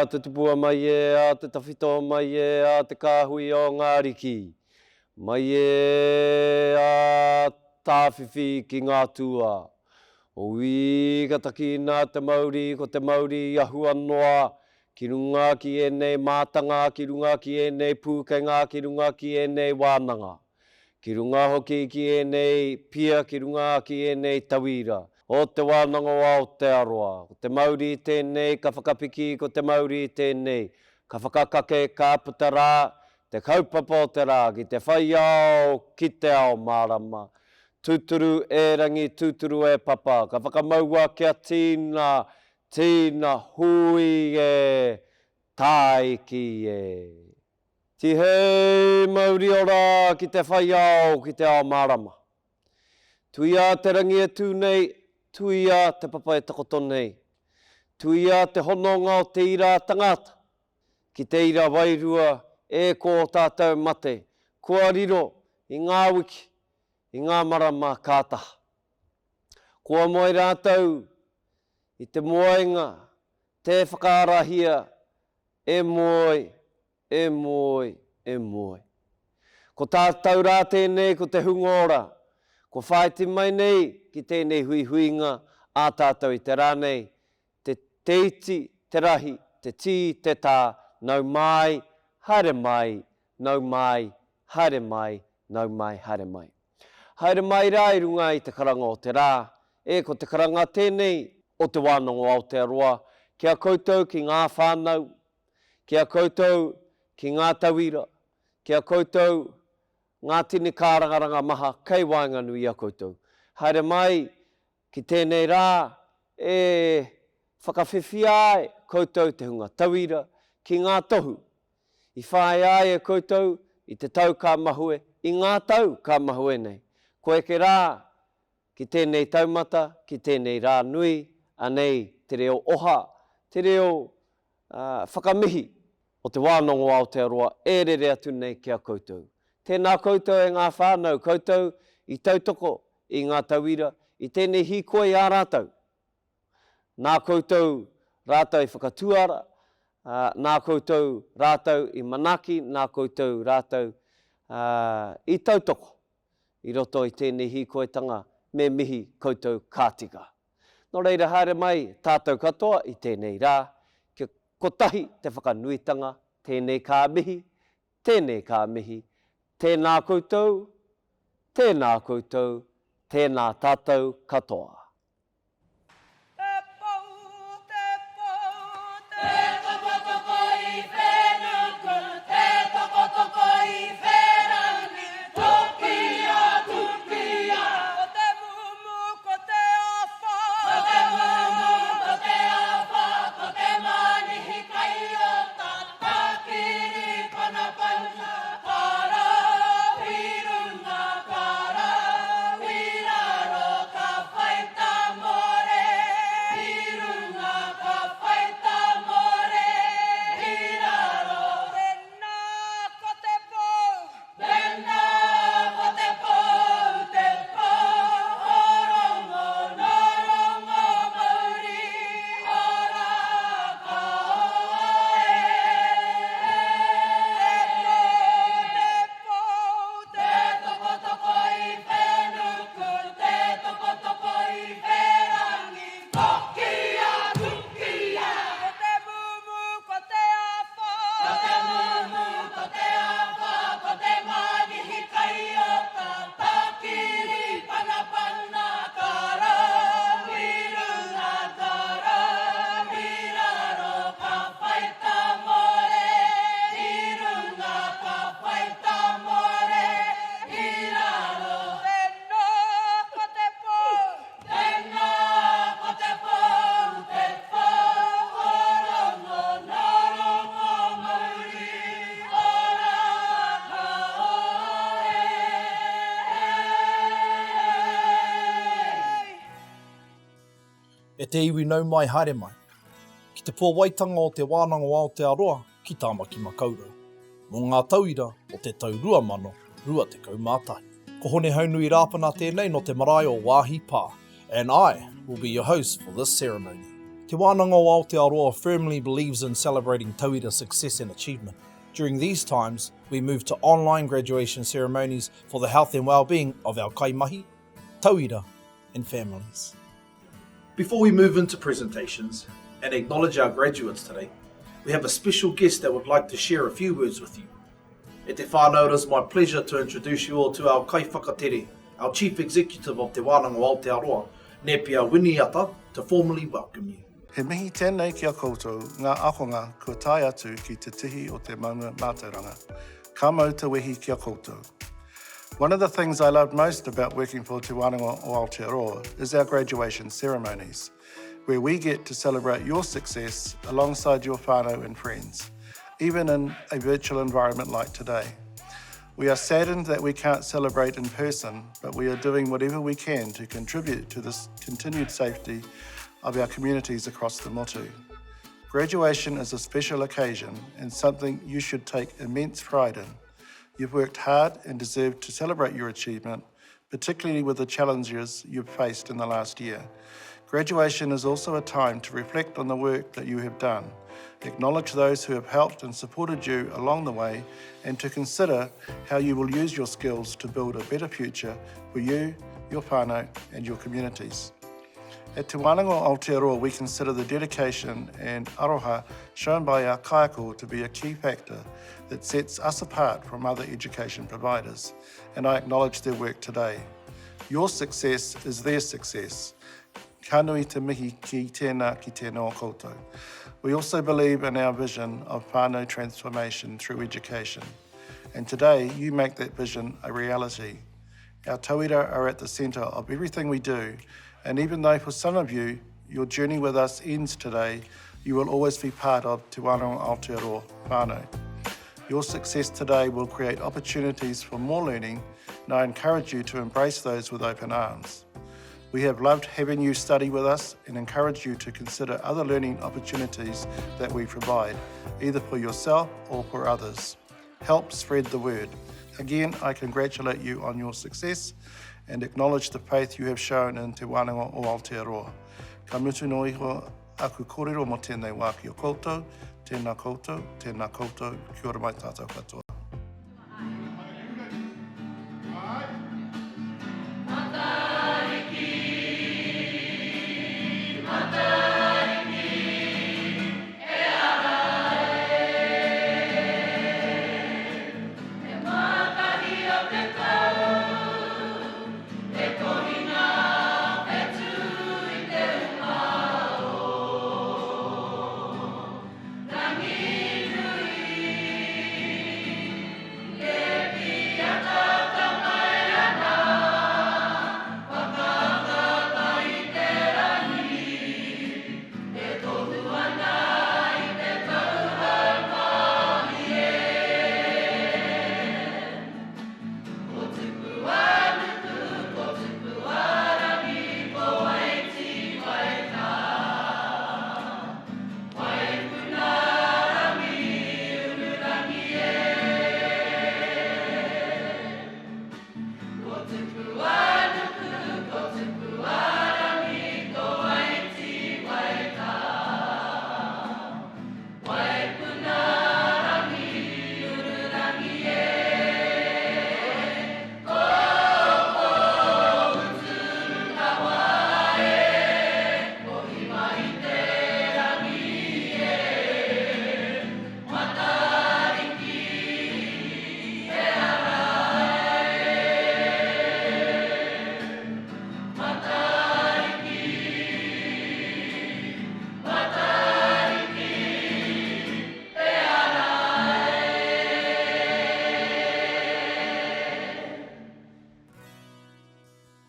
a te tupua mai a te tawhito mai a te kāhui o ngā riki. Mai a tāwhiwhi ki ngā tua. O wikataki nā te Māori, ko te Māori ahua noa, ki runga ki enei mātanga, ki runga ki enei pūkenga, ki runga ki enei wānanga. Ki runga hoki ki enei pia, ki runga ki enei tauira. O te wānanga o Aotearoa. Ko te Māori tēnei, ka whakapiki ko te Māori tēnei. Ka whakakake, ka puta rā, te kaupapa o te rā, ki te whai ao, ki te ao mārama. Tūturu e rangi, tūturu e papa. Ka whakamaua kia tīna, tīna hui e, taiki e. Ti hei Māori ora ki te whai ao, ki te ao mārama. Tui a te rangi e tūnei, tui a te papa e takotonei. Tui a te hononga o te ira tangata. Ki te ira wairua e ko tātou mate. Kua riro i ngā wiki, i ngā marama kātaha. Kua moe rātou i te moenga, te whakaarahia, e moe, e moe, e moe. Ko tātou rā tēnei, ko te hungora. Ko whaiti mai nei ki tēnei hui huinga a tātou i te rānei, te iti, te rahi, te tī, te tā, nau mai, haere mai, nau mai, haere mai, nau mai, haere mai. Haere mai rā i runga i te karanga o te rā, e ko te karanga tēnei o te wānanga o Aotearoa, kia koutou ki ngā whānau, kia koutou ki ngā tauira, kia koutou ngā tini kārangaranga maha, kei wainga nui a koutou. Haere mai, ki tēnei rā, e whakawhiwhi ai koutou te hunga tauira, ki ngā tohu. I whae ai e koutou, i te tau ka mahue, i ngā tau ka mahue nei. Koe ke rā, ki tēnei taumata, ki tēnei rā nui, anei te reo oha, te reo whakamihi o te wānanga o Aotearoa, e rere atu nei kia koutou. Tēnā koutou e ngā whānau, koutou i tautoko i ngā tauira, i tēnei hikoe ā rātou. Nā koutou rātou i whakatuara, nā koutou rātou i manaki, nā koutou rātou i tautoko, i roto i tēnei hikoetanga me mihi koutou kātika. Nō reira haere mai tātou katoa i tēnei rā, kia kotahi te whakanuitanga, tēnei kā mihi, tēnā koutou, tēnā koutou, tēnā tātou katoa. E te iwi nau mai haere mai. Ki te Puāwaitanga o te wānanga o Aotearoa, ki Tāmaki makaurau. Mō ngā tauira o te tau 2021. Ko hone haunui rāpana tēnei no te marae o Wāhi Pā, and I will be your host for this ceremony. Te wānanga o Aotearoa firmly believes in celebrating tauira success and achievement. During these times, we move to online graduation ceremonies for the health and well-being of our kaimahi, tauira and families. Before we move into presentations and acknowledge our graduates today, we have a special guest that would like to share a few words with you. E te whānau, it is my pleasure to introduce you all to our kaiwhakatere, our Chief Executive of Te Wānanga o Aotearoa, Nepia Winiata, to formally welcome you. He mihi tēnei ki a koutou, ngā ahonga kua tai atu ki te tihi o te maunga mātauranga. Ka mau te wehi ki a koutou. One of the things I loved most about working for Te Wānanga o Aotearoa is our graduation ceremonies, where we get to celebrate your success alongside your whānau and friends, even in a virtual environment like today. We are saddened that we can't celebrate in person, but we are doing whatever we can to contribute to this continued safety of our communities across the motu. Graduation is a special occasion and something you should take immense pride in. You've worked hard and deserve to celebrate your achievement, particularly with the challenges you've faced in the last year. Graduation is also a time to reflect on the work that you have done, acknowledge those who have helped and supported you along the way, and to consider how you will use your skills to build a better future for you, your whānau, and your communities. At Te Wānanga o Aotearoa, we consider the dedication and aroha shown by our kaiako to be a key factor that sets us apart from other education providers, and I acknowledge their work today. Your success is their success. Ka nui te mihi ki tēnā ki tēnā o koutou. We also believe in our vision of whānau transformation through education, and today you make that vision a reality. Our tauira are at the centre of everything we do, and even though for some of you, your journey with us ends today, you will always be part of Te Wānanga o Aotearoa whānau. Your success today will create opportunities for more learning, and I encourage you to embrace those with open arms. We have loved having you study with us and encourage you to consider other learning opportunities that we provide, either for yourself or for others. Help spread the word. Again, I congratulate you on your success and acknowledge the faith you have shown in Te Wānanga o Aotearoa. Ka mutu no iho aku kōrero mo tēnei wā ki o koutou, tēnā koutou, kia ora mai tātou katoa.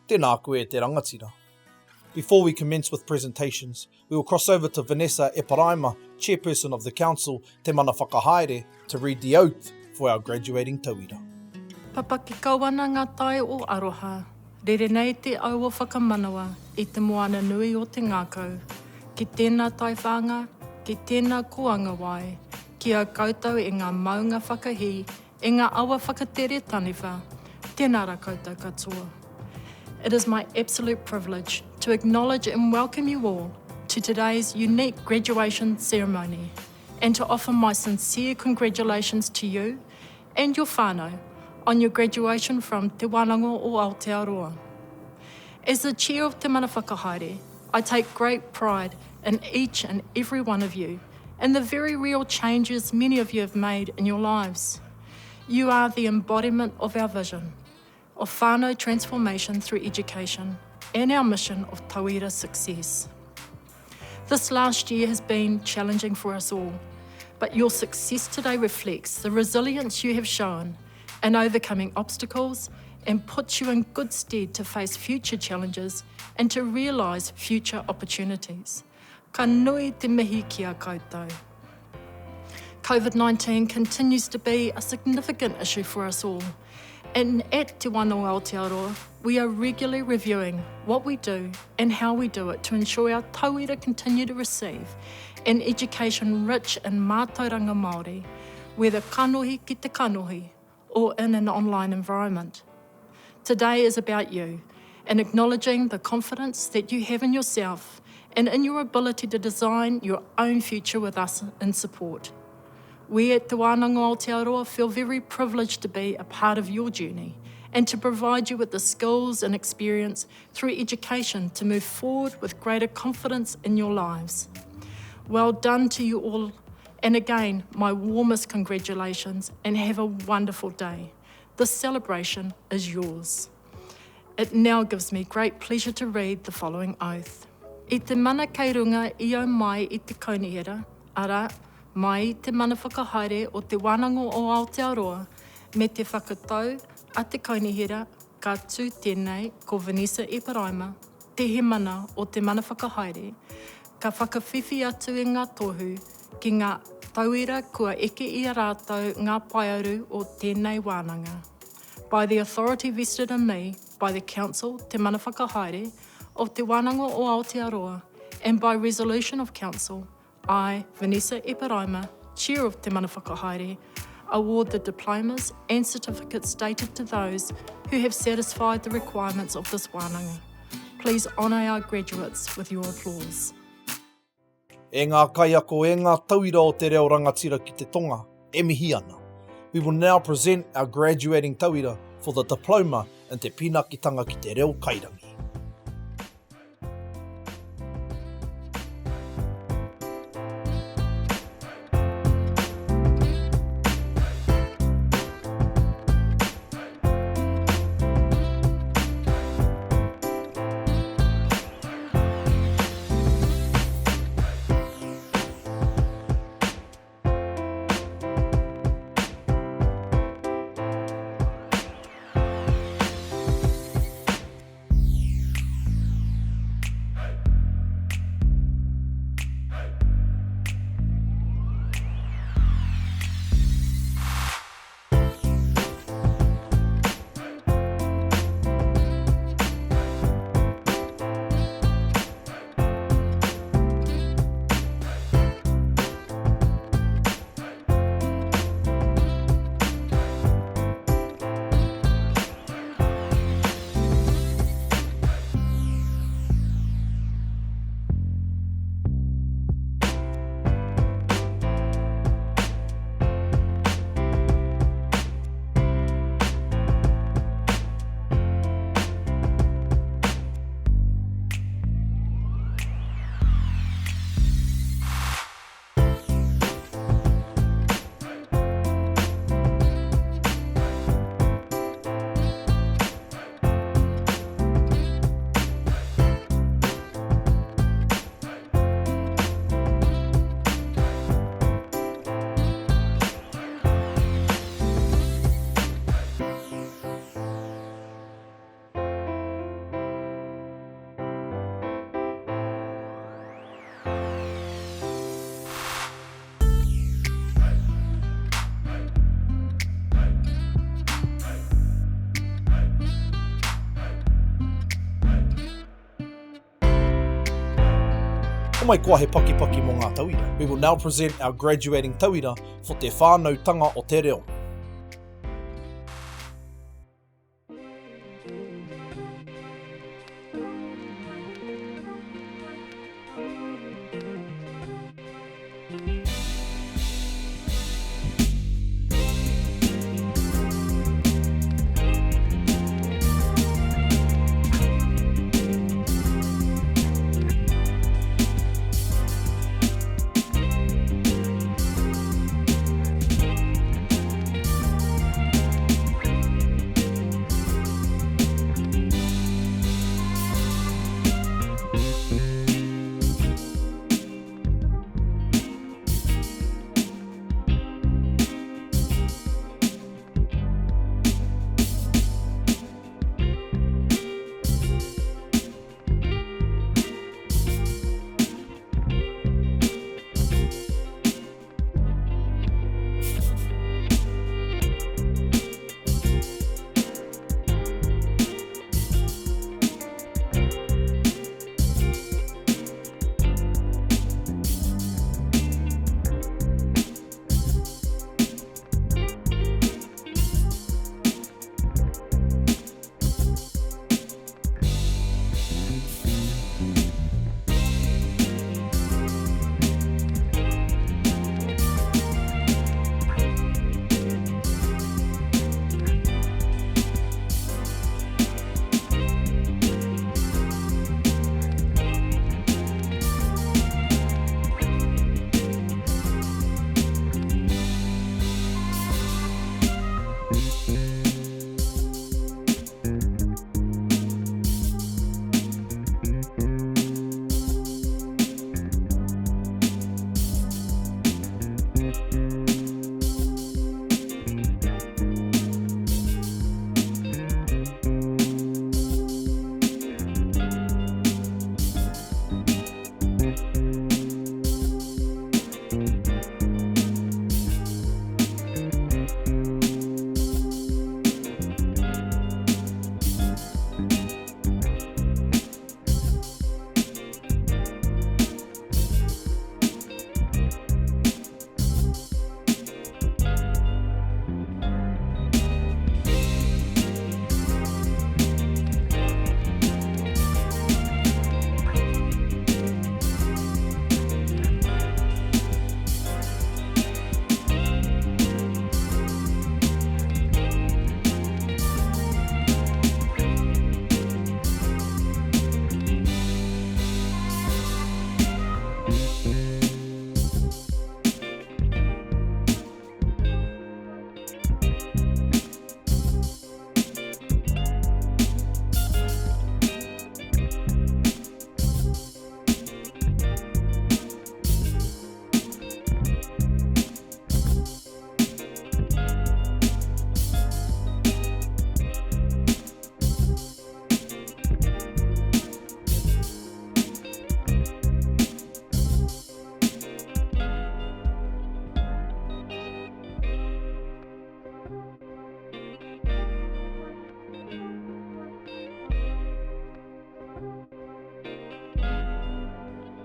Tēnā koe te Rangitira. Before we commence with presentations, we will cross over to Vanessa Eparaima, Chairperson of the Council, Te Mana Whakahaere, to read the oath for our graduating tauira. Papa ki kawana ngā tai o aroha, rere nei te au o whakamanawa i te moana nui o te ngākau, ki tēnā tai whanga, ki tēnā kuanga wai, ki a koutou e ngā maunga whakahi, e ngā awa whakatere taniwha, tēnā ra koutou katoa. It is my absolute privilege to acknowledge and welcome you all to to today's unique graduation ceremony and to offer my sincere congratulations to you and your whānau on your graduation from Te Wānanga o Aotearoa. As the chair of Te Mana Whakahaere, I take great pride in each and every one of you and the very real changes many of you have made in your lives. You are the embodiment of our vision of whānau transformation through education and our mission of tauira success. This last year has been challenging for us all, but your success today reflects the resilience you have shown in overcoming obstacles and puts you in good stead to face future challenges and to realise future opportunities. Ka nui te mihi ki a koutou. COVID-19 continues to be a significant issue for us all, and at Te Wānanga o Aotearoa, we are regularly reviewing what we do and how we do it to ensure our tauira continue to receive an education rich in mātauranga Māori, whether kanohi ki te kanohi or in an online environment. Today is about you and acknowledging the confidence that you have in yourself and in your ability to design your own future with us in support. We at Te Wānanga o Aotearoa feel very privileged to be a part of your journey and to provide you with the skills and experience through education to move forward with greater confidence in your lives. Well done to you all, and again, my warmest congratulations and have a wonderful day. This celebration is yours. It now gives me great pleasure to read the following oath. I te mana kei runga i au mai i te kaunihera, ara, mai te mana whakahaere o Te Wānanga o Aotearoa, me te whakatau a te kaunihera ka tū tēnei ko Vanessa Eparaima, te he mana o te mana whakahaere, ka whakawhiwhi atu i ngā tohu ki ngā tauira kua eke i a rātou ngā paiaru o tēnei wānanga. By the authority vested in me by the Council Te Mana Whakahaere of Te Wānanga o Aotearoa and by resolution of Council, I, Vanessa Eparaima, Chair of Te Mana Whakahaere, award the diplomas and certificates stated to those who have satisfied the requirements of this wānanga. Please honour our graduates with your applause. E ngā kaiako e ngā tauira o Te Reo Rangitira ki te tonga, e mihi ana. We will now present our graduating tauira for the Diploma in Te Pīnakitanga ki Te Reo Kairangi. Mai kua he pakipaki mō ngā tauira. We will now present our graduating tauira for Te Whānautanga o Te Reo.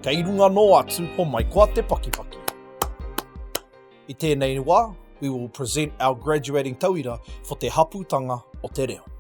Kei runga no atu ho mai koa te pakipaki. I tēnei wā, we will present our graduating tauira for te Hapūtanga o Te Reo.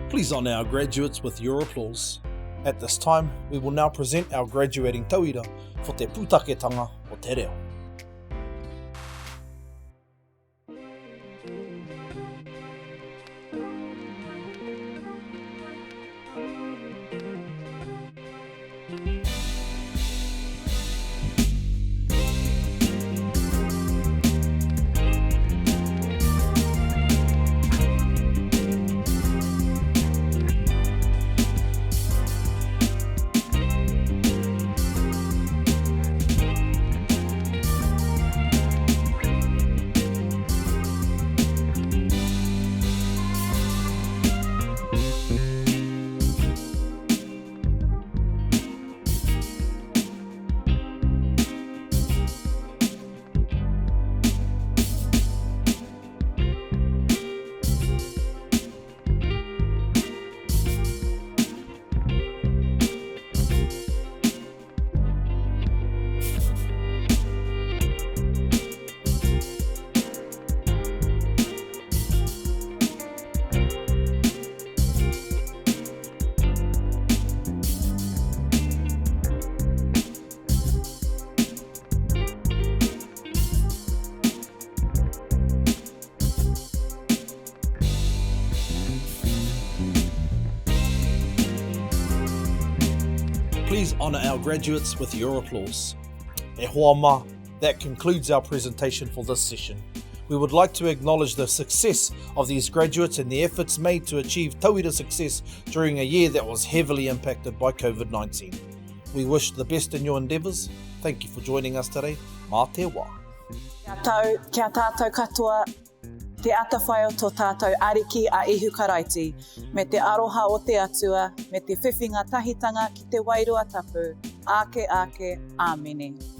Please honour our graduates with your applause. At this time, we will now present our graduating tauira for Te Putaketanga o Te Reo. Please honour our graduates with your applause. E hoa ma, that concludes our presentation for this session. We would like to acknowledge the success of these graduates and the efforts made to achieve tauira success during a year that was heavily impacted by COVID-19. We wish the best in your endeavours. Thank you for joining us today. Mā te wā. Kia tātou katoa, te atawhai o tō tātou ariki a ihu karaiti, me te aroha o te atua, me te whiwhinga tahitanga ki te wairua tapu, ake, āmene.